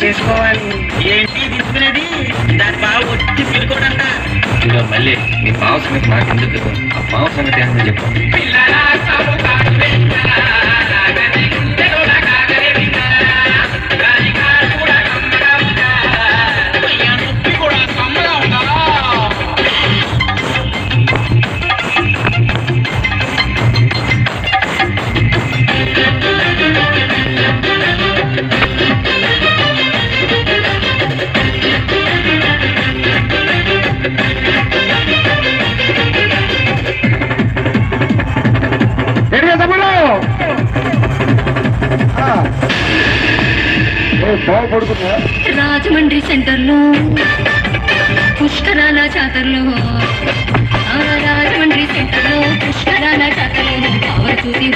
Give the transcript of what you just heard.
చేసుకోవాలి. ఏంటి తీసుకునేది? దాని బావ వచ్చి పిలుకోడంట. ఇదిగో మళ్ళీ నీ బావ సంగతి నాకు ఎందుకు, ఆ బావ సంగతి ఏంటో చెప్పు. రాజమండ్రి సెంటర్లో పుష్కరాల జాతరలో, రాజమండ్రి సెంటర్లో పుష్కరాల జాతరలో చూసి